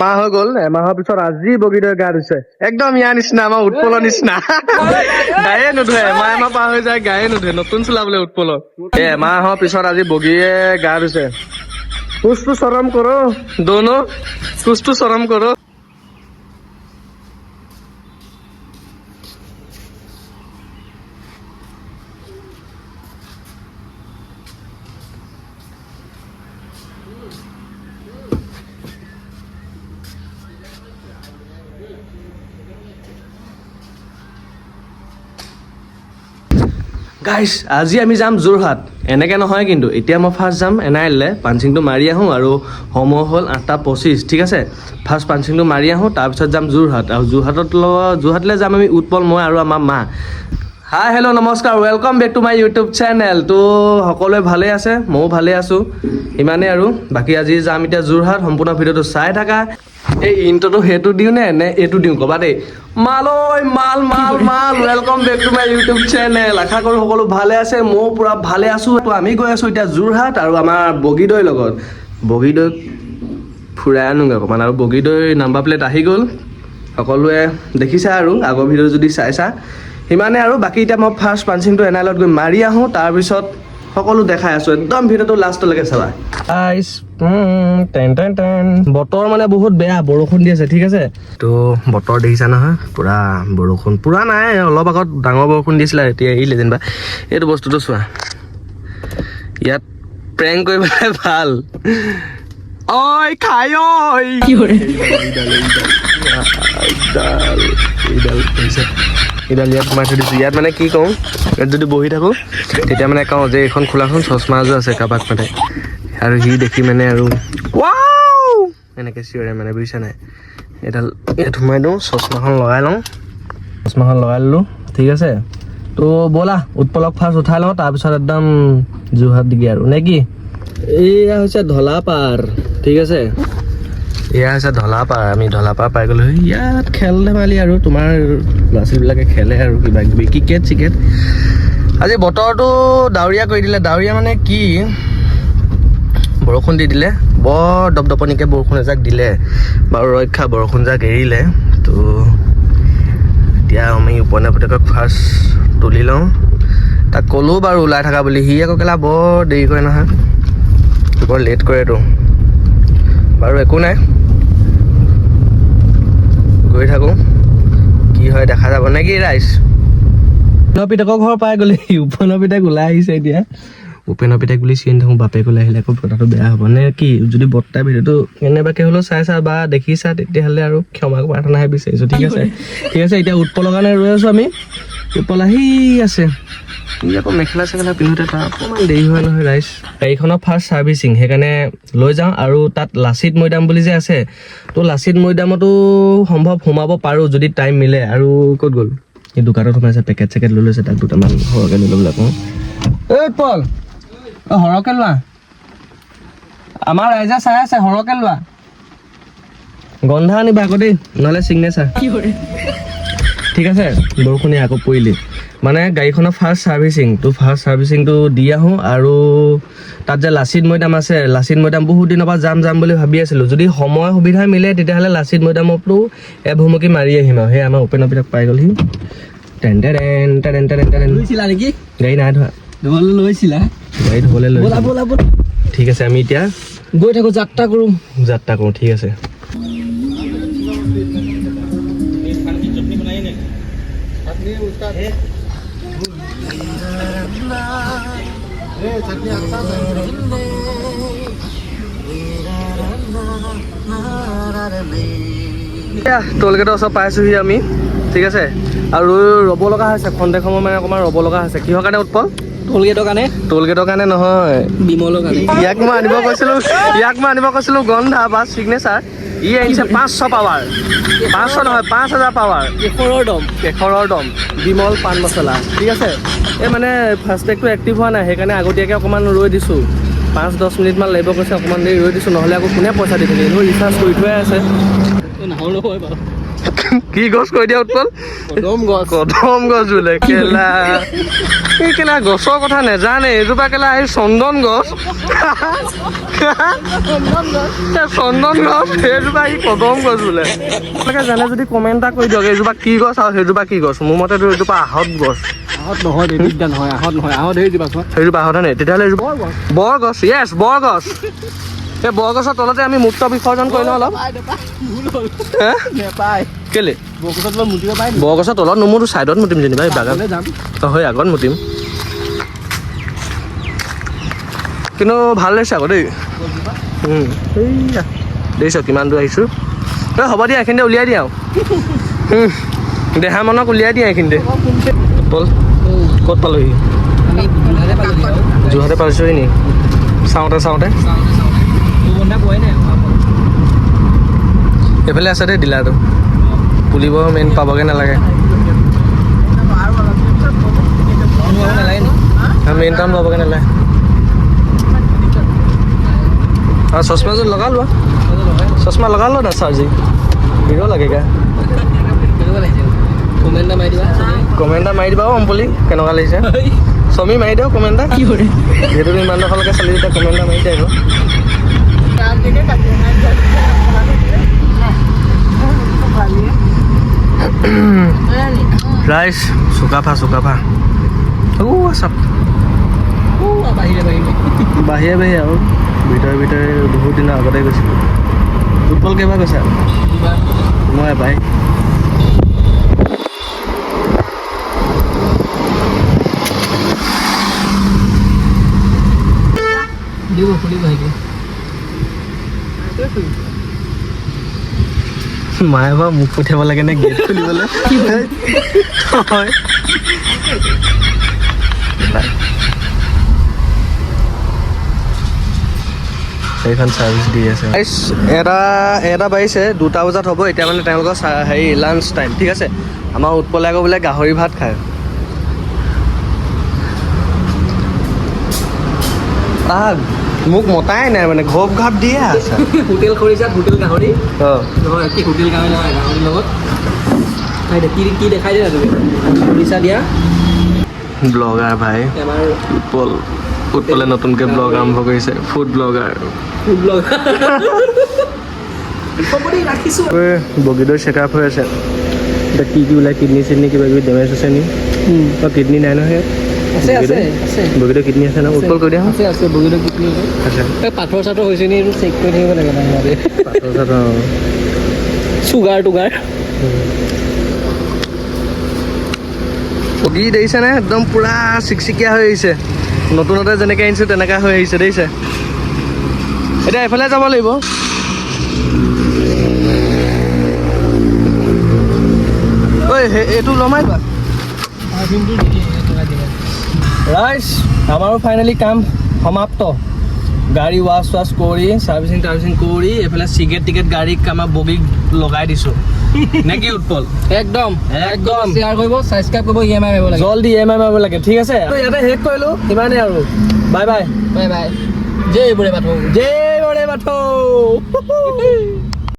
মাহ হৈ গ'ল এমাহৰ পিছত আজি বগীদৰে গা ধুইছে একদম ইয়াৰ নিচিনা আমাৰ উৎপলৰ নিচিনা গায়ে নুধুৱে এমাহ পাৰ হৈ যায় গায়ে নুধুৱে নতুন চোলা বোলে উৎপলৰ এমাহৰ পিছত আজি বগীয়ে গা ধুইছে कुछ तो शर्म करो दोनों कुछ तो शर्म करो গাইছ আজি আমি যাম যোৰহাট এনেকৈ নহয় কিন্তু এতিয়া মই ফাৰ্ষ্ট যাম এনআইএললৈ পাঞ্চিংটো মাৰি আহোঁ আৰু সময় হ'ল 8:25 ঠিক আছে ফাৰ্ষ্ট পাঞ্চিংটো মাৰি আহোঁ তাৰপিছত যাম যোৰহাট আৰু যোৰহাটলৈ যাম আমি উৎপল মই আৰু আমাৰ মা হাই হেল্ল' নমস্কাৰ welcome back to my YouTube channel তো সকলোৱে ভালে আছে ময়ো ভালে আছোঁ ইমানেই আৰু বাকী আজি যাম এতিয়া যোৰহাট সম্পূৰ্ণ ভিডিঅ'টো চাই থাকা এই ইণ্ট্ৰটো সেইটো দিওঁ নে এইটো দিওঁ ক'বা দেই মাল welcome back to my YouTube channel আশা কৰোঁ সকলো ভালে আছে ময়ো পূৰা ভালে আছোঁ তো আমি গৈ আছোঁ এতিয়া যোৰহাট আৰু আমাৰ বগীদৈৰ লগত বগীদৈক ফুৰাই আনোগৈ অকণমান আৰু বগীদৈ নাম্বাৰ প্লেট আহি গ'ল সকলোৱে দেখিছা আৰু আগৰ ভিডিঅ' যদি চাইছা সিমানে আৰু বাকী এতিয়া মই ফাৰ্ষ্ট পাঞ্চিংটো এনআইএলত গৈ মাৰি আহোঁ তাৰপিছত সকলো দেখাই আছোঁ একদম ভিডিঅ'টো লাষ্টলৈকে চাবা বতৰ মানে বহুত বেয়া বৰষুণ দি আছে ঠিক আছে তো বতৰ দেখিছা নহয় পুৰা বৰষুণ পুৰা নাই অলপ আগত ডাঙৰ বৰষুণ দিছিলে এতিয়া এৰিলে যেনিবা এইটো বস্তুটো চোৱা ইয়াত প্ৰেংক কৰিবলৈ ভাল ঐ খাই ঐ ইডাল ইয়াত সোমাই থৈ দিছোঁ ইয়াত মানে কি কওঁ ইয়াত যদি বহি থাকোঁ তেতিয়া মানে কওঁ যে এইখন খোলাখন চশমা এযোৰ আছে কাৰোবাক মানে আৰু সি দেখি মানে আৰু ৱাও এনেকৈ চিঞৰে মানে বুজিছা নাই এডাল ইয়াত সোমাই দিওঁ চশমাখন লগাই লওঁ চশমাখন লগাই ল'লোঁ ঠিক আছে তো ব'লা উৎপলক ফাৰ্ষ্ট উঠাই লওঁ তাৰপিছত একদম যোৰহাট দিগি আৰু নে কি এয়া হৈছে ঢলাপাৰ ঠিক আছে এয়া হৈছে ঢলাপাৰ আমি ঢলাপাৰ পাই গ'লোঁ ইয়াত খেল ধেমালি আৰু তোমাৰ ল'ৰা ছোৱালীবিলাকে খেলে আৰু কিবা কিবি ক্ৰিকেট চিকেট আজি বতৰটো ডাৱৰীয়া কৰি দিলে ডাৱৰীয়া মানে কি বৰষুণ দি দিলে বৰ দপদপনিকৈ বৰষুণ এজাক দিলে বাৰু ৰক্ষা বৰষুণ জাক এৰিলে তো এতিয়া আমি উপন্যাস পুতেকক ফাৰ্ষ্ট তুলি লওঁ তাক ক'লোঁ বাৰু ওলাই থকা বুলি সি আকৌ কেলা বৰ দেৰি কৰে নহয় বৰ লেট কৰেতো বাৰু একো নাই গৈ থাকোঁ কি হয় দেখা যাব নে কি ৰাইজ উপেন পিতাকৰ ঘৰ পাই গ'লে উপেন পিতাক ওলাই আহিছে এতিয়া উপেন পিতাক বুলি চিনি থাকোঁ বাপেক ওলাই আহিলে আকৌ কথাটো বেয়া হ'ব নে কি যদি বৰ্তাই ভিডিঅ'টো কেনেবাকৈ হ'লেও চাইছা বা দেখিছা তেতিয়াহ'লে আৰু ক্ষমা প্ৰাৰ্থনাহে বিচাৰিছোঁ ঠিক আছে এতিয়া উৎপলৰ কাৰণে ৰৈ আছোঁ আমি উৎপল আহি আছে ই আকৌ মেখেলা চেখেলা পিন্ধোতে তাৰ অকণমান দেৰি হয় নহয় ৰাইজ গাড়ীখনৰ ফাৰ্ষ্ট ছাৰ্ভিচিং সেইকাৰণে লৈ যাওঁ আৰু তাত লাচিত মৈদাম বুলি যে আছে তো লাচিত মৈদামতো সম্ভৱ সোমাব পাৰোঁ যদি টাইম মিলে আৰু ক'ত গ'ল এই দোকানত সোমাইছে পেকেট চেকেট লৈ লৈছে তাক দুটামান সৰহকৈ লৈ ল'বলৈ আকৌ এই উৎপল সৰহকৈ লোৱা আমাৰ ৰাইজে চাই আছে সৰহকৈ লোৱা গন্ধা আনিবা আকৌ দেই নহ'লে ছিগনেচাৰ ঠিক আছে বৰষুণে আকৌ পৰিলি মানে গাড়ীখনৰ ফাৰ্ষ্ট ছাৰ্ভিচিংটো দি আহোঁ আৰু তাত যে লাচিত মৈদাম আছে লাচিত মৈদাম বহুত দিনৰ পৰা যাম বুলি ভাবি আছিলোঁ যদি সময় সুবিধা মিলে তেতিয়াহ'লে লাচিত মৈদামতো এভুমুকি মাৰি আহিম আৰু সেই আমাৰ উপেন পিতাক পাই গ'লহি লৈছিলা নেকি গাড়ী নাই ধৰা লৈছিলা গাড়ী ধুবলৈ লৈ ঠিক আছে আমি এতিয়া গৈ থাকোঁ যাত্ৰা কৰোঁ ঠিক আছে টোলগেটৰ ওচৰত পাইছোঁহি আমি ঠিক আছে আৰু ৰ'ব লগা হৈছে খন্তেক সময় মানে অকণমান ৰ'ব লগা হৈছে কিহৰ কাৰণে উৎপল টোলগেটৰ কাৰণে নহয় বিমলৰ কাৰণে ইয়াক মই আনিব কৈছিলোঁ গন্ধা বা ছিগনেচাৰ ই আহিছে 500 পাৱাৰ 500 নহয় 5000 পাৱাৰ কেশৰৰ দম বিমল পাণ মছলা ঠিক আছে এই মানে ফাষ্টেগটো এক্টিভ হোৱা নাই সেইকাৰণে আগতীয়াকৈ অকণমান ৰৈ দিছোঁ 5-10 মিনিটমান লাগিব কৈছে অকণমান দেৰি ৰৈ দিছোঁ নহ'লে আকৌ কোনে পইচা দি থাকে এনেও ৰিচাৰ্জ কৰি থোৱাই আছে কি গছ কৈ দিয়া উৎপল কদম গছ বোলে কেলা এই কেলা গছৰ কথা নেজানে এইজোপা কেলা এই চন্দন গছ চন্দন গছ সেইজোপা ই কদম গছ বোলে আপোনালোকে জানে যদি কমেণ্ট এটা কৰি দিয়ক এইজোপা কি গছ আৰু সেইজোপা কি গছ মোৰ মতেতো এইজোপা আহঁত গছ সেইজোপা আহঁত নে তেতিয়াহ'লে এইজোপা বৰগছ য়েছ বৰগছ এই বৰগছৰ তলতে আমি মূত্ৰ বিসৰ্জন কৰি লওঁ অলপ কেলে বৰগছৰ তলত নোমোতো ছাইডত মুতিম যেনিবা এই বাগান হয় আগত মুতিম কিন্তু ভাল লাগিছে আকৌ দেই দেখিছ কিমান দূৰ আহিছোঁ এই হ'ব দিয়া এইখিনিতে উলিয়াই দিয়া আৰু দেহা মনক উলিয়াই দিয়া এইখিনিতে বল ক'ত পালোহি যোৰহাটে পাইছোহি নি চাওঁতে এইফালে আছে দেই ডিলাৰটো পুলিব মেইন পাবগৈ নালাগে মেইন টাউন পাবগৈ নালাগে আৰু চশমাযোৰ লগাই লোৱা চশমা লগাই লোৱা না চাৰ্জিং হিৰ' লাগে গা কমেণ্ট এটা মাৰি দিবা অম্পলি কেনেকুৱা লাগিছে চমি মাৰি দিয়ক কমেণ্ট এটা কি কৰে যিহেতু ইমান ডোখৰলৈকে চালি যেতিয়া কমেণ্ট এটা মাৰি দিব ৰাইচ চুকাফা চব বাহিৰে আৰু ভিতৰে বহুত দিনৰ আগতে গৈছিলোঁ ফুটবল কেইবাৰ গৈছা মই এবাৰ মায়ে বাৰু মোক পঠিয়াব লাগে নে গেট খুলিবলৈ হয় সেইখন চাৰ্ভিচ দি আছে এটা বাজিছে 2টা বজাত হ'ব এতিয়া মানে তেওঁলোকৰ হেৰি লাঞ্চ টাইম ঠিক আছে আমাৰ উৎপলে আকৌ বোলে গাহৰি ভাত খায় মোক মতাই নাই মানে ঘপ ঘাপ দিয়ে আছে হোটেল খৰিচাত হোটেল গাহৰি নহয় কি হোটেল গাহৰি নহয় গাহৰিৰ লগত কি দেখাই দিয়া তুমি খৰিচা দিয়া ব্লগাৰ ভাই আমাৰ উৎপলে নতুনকৈ ব্লগ আৰম্ভ কৰিছে ফুড ব্লগাৰ বগীদৈ চেকআপ হৈ আছে এতিয়া কি ওলাই কিডনী চিডনী কিবা কিবি ডেমেজ হৈছে নি কিডনী নাই নহয় বগীদৈ কিডনী আছে ন উৎপল কৰি দিয়া আছে বগীদৈ কিডনী আছে পাথৰ চাথৰ হৈছে নি এইটো চেক কৰি থাকিব লাগে নহ'লে পাথৰ চাথৰ চুগাৰ টুগাৰ বগী দেখিছেনে একদম পূৰা চিকচিকীয়া হৈ আহিছে নতুনতে যেনেকৈ আনিছোঁ তেনেকৈ হৈ আহিছে দেখিছে এতিয়া এইফালে যাব লাগিব ঐ এইটো লমাই পা ৰাইজ আমাৰো ফাইনেলি কাম সমাপ্ত গাড়ী ৱাছ কৰি চাৰ্ভিচিং কৰি এইফালে চিগেট গাড়ীক আমাৰ বগীক লগাই দিছোঁ নে কি উৎপল একদম শ্বেয়াৰ কৰিব ছাবস্ক্ৰাইব কৰিব EMI মাৰিব লাগে জলদি EMI মাৰিব লাগে ঠিক আছে ইয়াতে শেষ কৰিলোঁ ইমানেই আৰু বাই বাই জয় বৰে বাথৌ